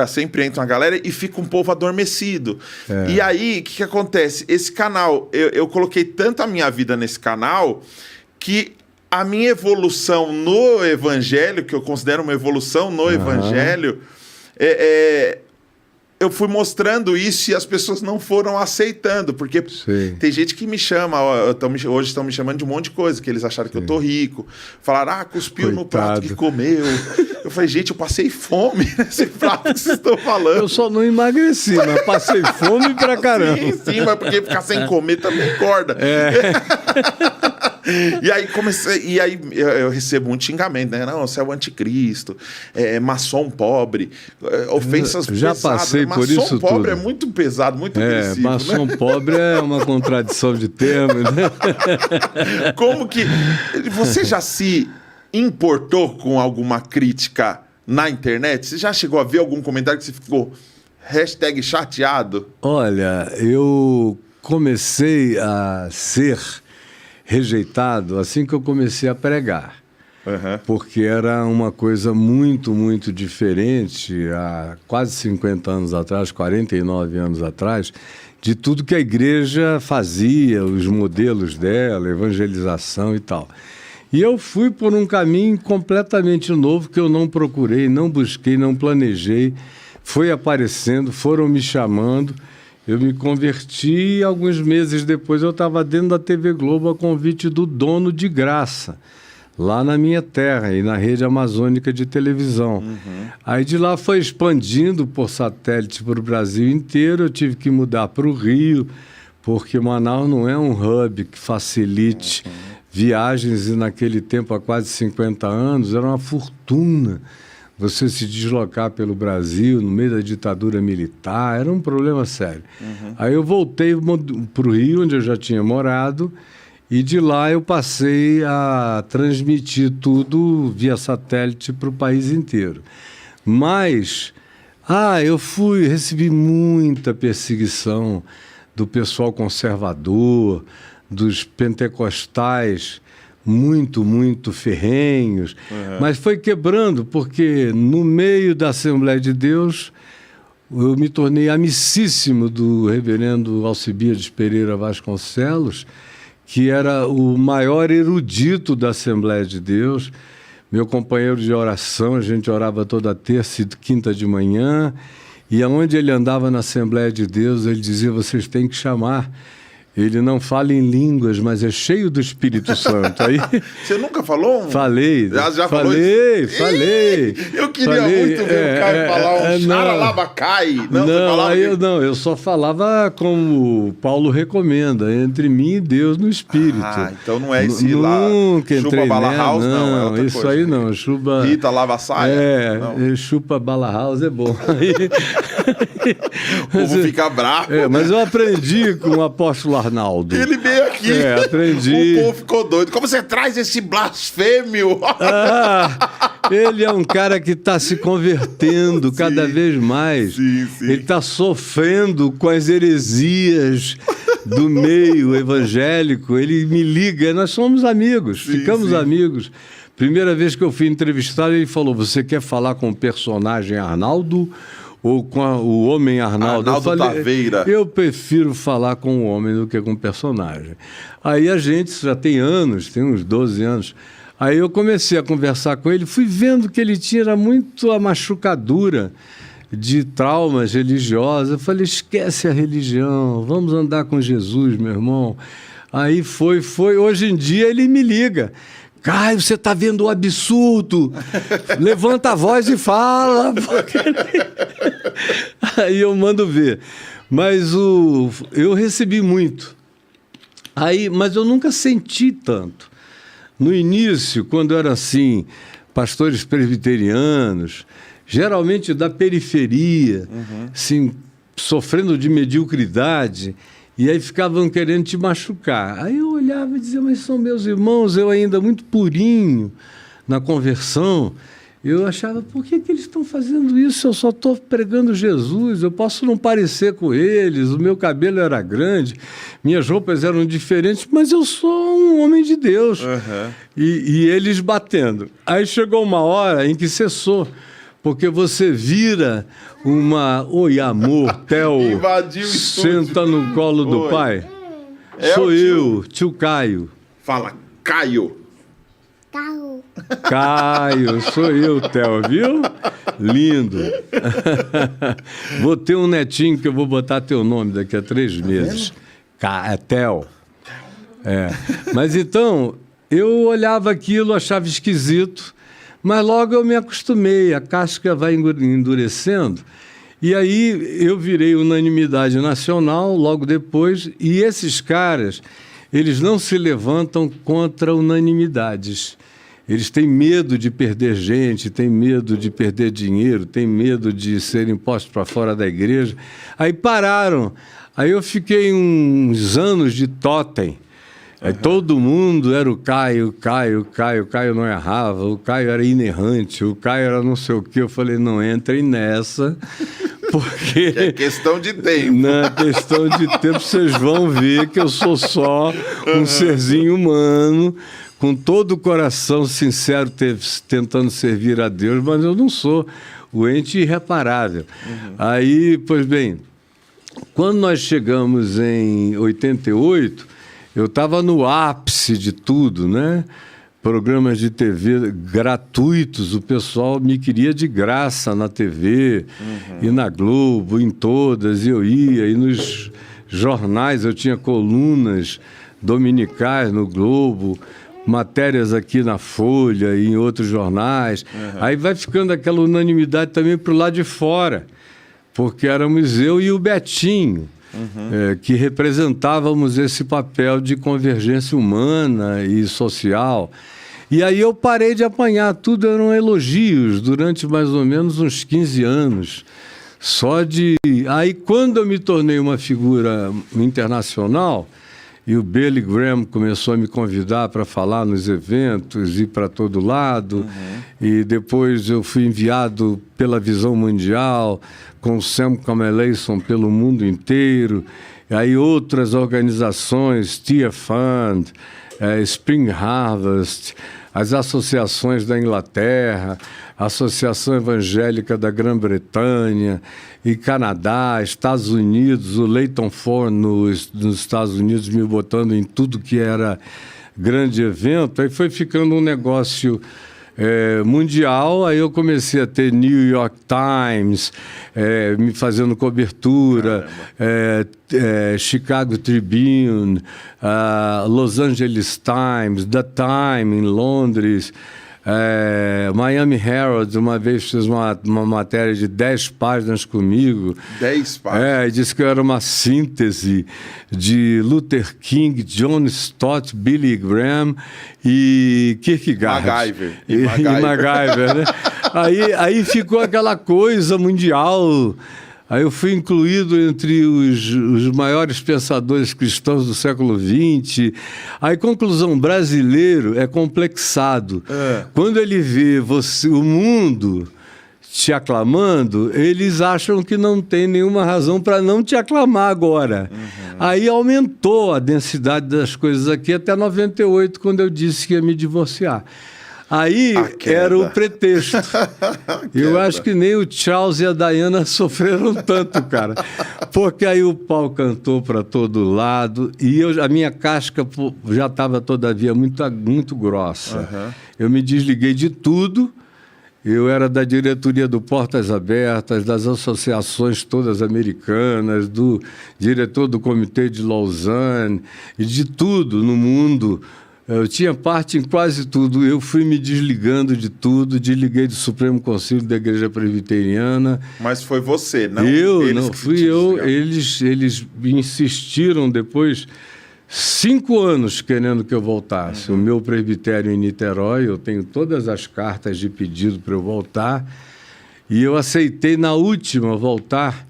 sempre entra uma galera e fica um povo adormecido. E aí, o que acontece? Esse canal, eu coloquei tanto a minha vida nesse canal que a minha evolução no evangelho, que eu considero uma evolução no evangelho, eu fui mostrando isso e as pessoas não foram aceitando, porque tem gente que me chama, hoje estão me chamando de um monte de coisa, que eles acharam que eu tô rico, falaram, cuspiu no prato que comeu. Eu falei, gente, eu passei fome nesse prato que vocês estão falando. Eu só não emagreci, mas passei fome pra caramba. Sim, mas porque ficar sem comer também engorda. E aí eu recebo um xingamento, né? Não, você é o anticristo, maçom pobre, ofensas já pesadas. Passei por isso tudo. Maçom pobre é muito pesado, muito agressivo. Maçom pobre é uma contradição de termos, né? Como que... Você já se importou com alguma crítica na internet? Você já chegou a ver algum comentário que você ficou #chateado? Olha, eu comecei a ser rejeitado assim que eu comecei a pregar. Porque era uma coisa muito, muito diferente há quase 50 anos atrás, 49 anos atrás, de tudo que a igreja fazia, os modelos dela, evangelização e tal. E eu fui por um caminho completamente novo que eu não procurei, não busquei, não planejei. Foi aparecendo, foram me chamando. Eu me converti e alguns meses depois eu estava dentro da TV Globo a convite do dono de graça, lá na minha terra e na rede amazônica de televisão. Aí de lá foi expandindo por satélite para o Brasil inteiro, eu tive que mudar para o Rio, porque Manaus não é um hub que facilite viagens e naquele tempo, há quase 50 anos, era uma fortuna você se deslocar pelo Brasil no meio da ditadura militar, era um problema sério. Aí eu voltei para o Rio, onde eu já tinha morado, e de lá eu passei a transmitir tudo via satélite para o país inteiro. Mas, recebi muita perseguição do pessoal conservador, dos pentecostais, muito, muito ferrenhos, mas foi quebrando, porque no meio da Assembleia de Deus eu me tornei amicíssimo do reverendo Alcibiades Pereira Vasconcelos, que era o maior erudito da Assembleia de Deus, meu companheiro de oração, a gente orava toda terça e quinta de manhã, e aonde ele andava na Assembleia de Deus, ele dizia, vocês têm que chamar. Ele não fala em línguas, mas é cheio do Espírito Santo. Aí, você nunca falou? Falei. Já falei. Eu queria muito ver o Caio falar xaralabacai. Eu só falava como Paulo recomenda, entre mim e Deus no Espírito. Então não é esse lá. Chupa Bala House, não. É outra isso coisa. Aí não. Chupa... Rita lava saia. Chupa Bala House é bom. O povo fica bravo. Mas eu aprendi com o apóstolo Arnaldo. Ele veio aqui. Aprendi. O povo ficou doido. Como você traz esse blasfêmio? Ele é um cara que está se convertendo cada vez mais. Sim. Ele está sofrendo com as heresias do meio evangélico. Ele me liga, nós somos amigos, ficamos amigos. Primeira vez que eu fui entrevistado, ele falou, você quer falar com o personagem Arnaldo ou com o homem Arnaldo? Eu falei, Taveira. Eu prefiro falar com o homem do que com o personagem. Aí a gente já tem anos, tem uns 12 anos. Aí eu comecei a conversar com ele, fui vendo que ele tinha muito a machucadura de traumas religiosos. Eu falei, esquece a religião, vamos andar com Jesus, meu irmão. Aí foi. Hoje em dia ele me liga. Caio, você está vendo o absurdo. Levanta a voz e fala. Aí eu mando ver. Mas eu recebi muito. Mas eu nunca senti tanto. No início, quando eram assim, pastores presbiterianos, geralmente da periferia, assim, sofrendo de mediocridade, e aí ficavam querendo te machucar. Aí eu olhava e dizia, mas são meus irmãos, eu ainda muito purinho na conversão. Eu achava, por que eles estão fazendo isso? Eu só estou pregando Jesus, eu posso não parecer com eles, o meu cabelo era grande, minhas roupas eram diferentes, mas eu sou um homem de Deus. E eles batendo. Aí chegou uma hora em que cessou, porque você vira uma... Oi, amor, Theo. Invadiu o estúdio. Senta no colo do pai. Sou eu, tio Caio. Fala, Caio. Caio, sou eu, Theo, viu? Lindo. Vou ter um netinho que eu vou botar teu nome daqui a 3 meses. Theo. Mas então, eu olhava aquilo, achava esquisito, mas logo eu me acostumei, a casca vai endurecendo. E aí eu virei unanimidade nacional logo depois, e esses caras, eles não se levantam contra unanimidades. Eles têm medo de perder gente, têm medo de perder dinheiro, têm medo de serem postos para fora da igreja. Aí pararam. Aí eu fiquei uns anos de totem. Aí todo mundo era o Caio não errava, o Caio era inerrante, o Caio era não sei o quê. Eu falei, não entrem nessa, porque... É questão de tempo. Na questão de tempo, vocês vão ver que eu sou só um serzinho humano, com todo o coração sincero, tentando servir a Deus, mas eu não sou o ente irreparável. Aí, pois bem, quando nós chegamos em 88, eu estava no ápice de tudo, né? Programas de TV gratuitos, o pessoal me queria de graça na TV, e na Globo, em todas, eu ia, e nos jornais eu tinha colunas dominicais no Globo, matérias aqui na Folha e em outros jornais. Aí vai ficando aquela unanimidade também para o lado de fora, porque éramos eu e o Betinho, que representávamos esse papel de convergência humana e social. E aí eu parei de apanhar, tudo eram elogios durante mais ou menos uns 15 anos. Aí quando eu me tornei uma figura internacional, e o Billy Graham começou a me convidar para falar nos eventos, ir para todo lado. E depois eu fui enviado pela Visão Mundial, com o Sam Kameleison pelo mundo inteiro. E aí outras organizações, Tia Fund, Spring Harvest, as associações da Inglaterra, a Associação Evangélica da Grã-Bretanha e Canadá, Estados Unidos, o Leighton Ford nos Estados Unidos me botando em tudo que era grande evento. Aí foi ficando um negócio mundial. Aí eu comecei a ter New York Times me fazendo cobertura, Chicago Tribune, Los Angeles Times, The Time em Londres, Miami Herald uma vez fez uma matéria de 10 páginas comigo. 10 páginas? Disse que eu era uma síntese de Luther King, John Stott, Billy Graham e Kierkegaard. MacGyver. E MacGyver, né? Aí ficou aquela coisa mundial. Aí eu fui incluído entre os maiores pensadores cristãos do século XX. Aí, conclusão, brasileiro é complexado. Quando ele vê o mundo te aclamando, eles acham que não tem nenhuma razão para não te aclamar agora. Aí aumentou a densidade das coisas aqui até 98, quando eu disse que ia me divorciar. Aí era o pretexto. Eu acho que nem o Charles e a Diana sofreram tanto, cara. Porque aí o pau cantou para todo lado e a minha casca já estava, todavia, muito grossa. Eu me desliguei de tudo. Eu era da diretoria do Portas Abertas, das associações todas americanas, do diretor do Comitê de Lausanne, e de tudo no mundo. Eu tinha parte em quase tudo. Eu fui me desligando de tudo, desliguei do Supremo Conselho da Igreja Presbiteriana. Mas foi você, não? Não fui eu. Eles insistiram depois 5 anos querendo que eu voltasse. O meu presbitério em Niterói, eu tenho todas as cartas de pedido para eu voltar, e eu aceitei na última voltar.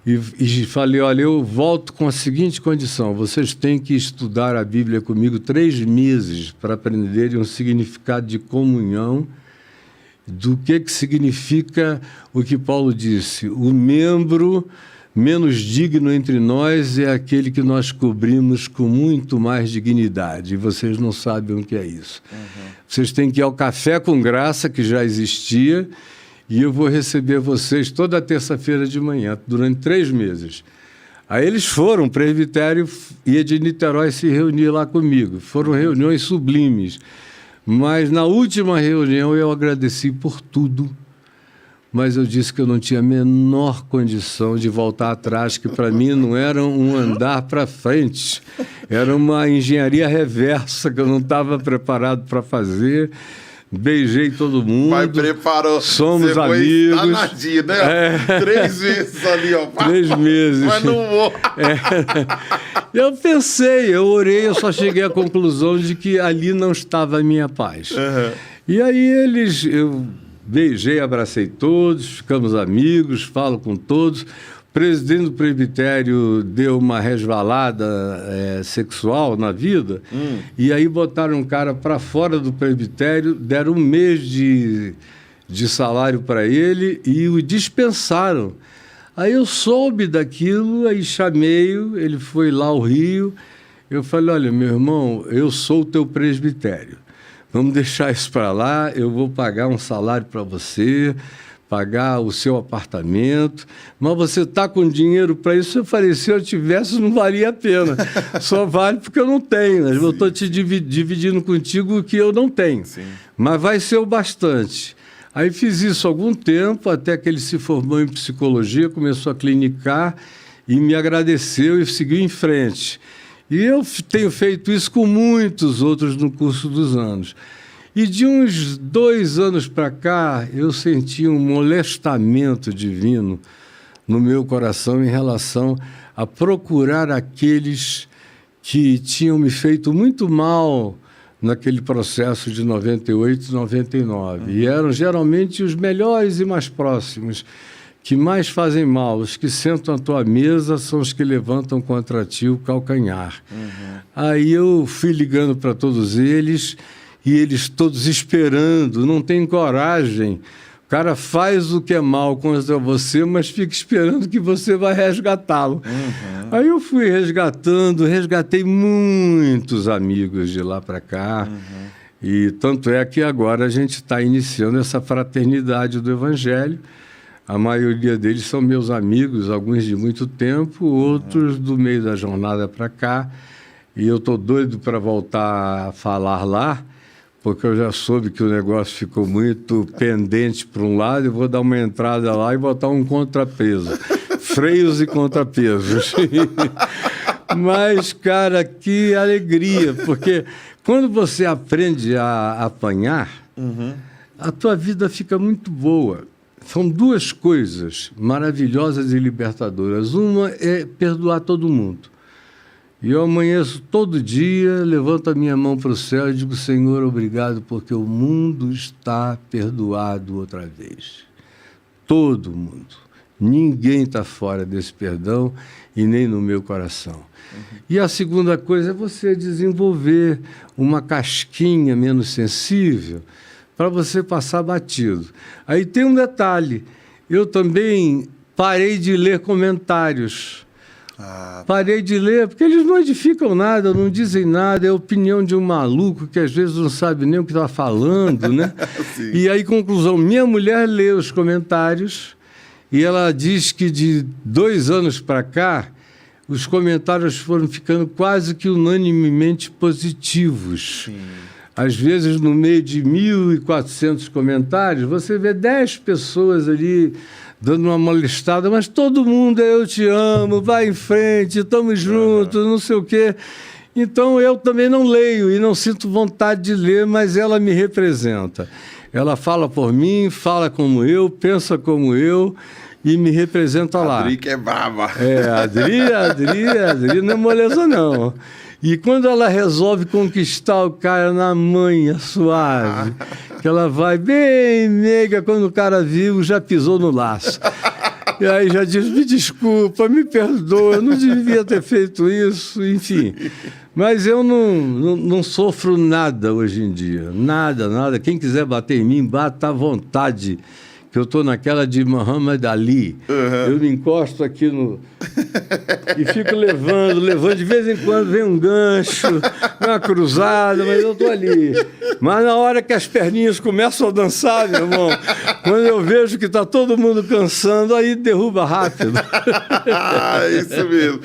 E falei, olha, eu volto com a seguinte condição: vocês têm que estudar a Bíblia comigo 3 meses para aprenderem um significado de comunhão, do que significa o que Paulo disse: o membro menos digno entre nós é aquele que nós cobrimos com muito mais dignidade. E vocês não sabem o que é isso. Vocês têm que ir ao Café com Graça, que já existia, e eu vou receber vocês toda terça-feira de manhã, durante 3 meses. Aí eles foram, o presbitério ia de Niterói se reunir lá comigo. Foram reuniões sublimes. Mas na última reunião eu agradeci por tudo, mas eu disse que eu não tinha a menor condição de voltar atrás, que para mim não era um andar para frente, era uma engenharia reversa que eu não estava preparado para fazer. Beijei todo mundo. Mas preparou. Somos amigos. Danadinho, né? 3 vezes ali, ó. 3 meses. Mas não vou. Eu pensei, eu orei, eu só cheguei à conclusão de que ali não estava a minha paz. Uhum. E aí eu beijei, abracei todos, ficamos amigos, falo com todos. O presidente do presbitério deu uma resvalada sexual na vida, e aí botaram um cara para fora do presbitério, deram 1 mês de salário para ele e o dispensaram. Aí eu soube daquilo, aí chamei-o, ele foi lá ao Rio, eu falei, olha, meu irmão, eu sou o teu presbitério, vamos deixar isso para lá, eu vou pagar um salário para você, pagar o seu apartamento, mas você está com dinheiro para isso? Eu falei, se eu tivesse, não valia a pena. Só vale porque eu não tenho. Sim, eu estou te dividindo contigo o que eu não tenho. Sim. Mas vai ser o bastante. Aí fiz isso há algum tempo, até que ele se formou em psicologia, começou a clinicar e me agradeceu e seguiu em frente. E eu tenho feito isso com muitos outros no curso dos anos. E de uns 2 anos para cá, eu senti um molestamento divino no meu coração em relação a procurar aqueles que tinham me feito muito mal naquele processo de 98, 99. E eram geralmente os melhores e mais próximos, que mais fazem mal. Os que sentam à tua mesa são os que levantam contra ti o calcanhar. Aí eu fui ligando para todos eles, e eles todos esperando, não tem coragem. O cara faz o que é mal contra você, mas fica esperando que você vai resgatá-lo. Aí eu fui resgatei muitos amigos de lá para cá. E tanto é que agora a gente está iniciando essa fraternidade do Evangelho. A maioria deles são meus amigos, alguns de muito tempo, outros do meio da jornada para cá. E eu estou doido para voltar a falar lá, porque eu já soube que o negócio ficou muito pendente para um lado, eu vou dar uma entrada lá e botar um contrapeso. Freios e contrapesos. Mas, cara, que alegria, porque quando você aprende a apanhar, a tua vida fica muito boa. São 2 coisas maravilhosas e libertadoras. Uma é perdoar todo mundo. E eu amanheço todo dia, levanto a minha mão para o céu e digo, Senhor, obrigado, porque o mundo está perdoado outra vez. Todo mundo. Ninguém está fora desse perdão e nem no meu coração. E a segunda coisa é você desenvolver uma casquinha menos sensível para você passar batido. Aí tem um detalhe, eu também parei de ler comentários. Parei de ler, porque eles não edificam nada, não dizem nada, é a opinião de um maluco que às vezes não sabe nem o que está falando, né? E aí, conclusão, minha mulher lê os comentários e ela diz que de 2 anos para cá, os comentários foram ficando quase que unanimemente positivos. Sim. Às vezes, no meio de 1.400 comentários, você vê 10 pessoas ali dando uma molestada, mas todo mundo é eu te amo, vai em frente, estamos juntos, não sei o quê. Então, eu também não leio e não sinto vontade de ler, mas ela me representa. Ela fala por mim, fala como eu, pensa como eu e me representa lá. Adri que é brava. Adri não é moleza, não. E quando ela resolve conquistar o cara na manha suave, que ela vai bem meiga, quando o cara viu, já pisou no laço. E aí já diz, me desculpa, me perdoa, eu não devia ter feito isso, enfim. Mas eu não sofro nada hoje em dia, nada. Quem quiser bater em mim, bata à vontade, que eu estou naquela de Muhammad Ali. Eu me encosto aqui E fico levando. De vez em quando vem um gancho, uma cruzada, mas eu tô ali. Mas na hora que as perninhas começam a dançar, meu irmão, quando eu vejo que tá todo mundo cansando, aí derruba rápido. Isso mesmo.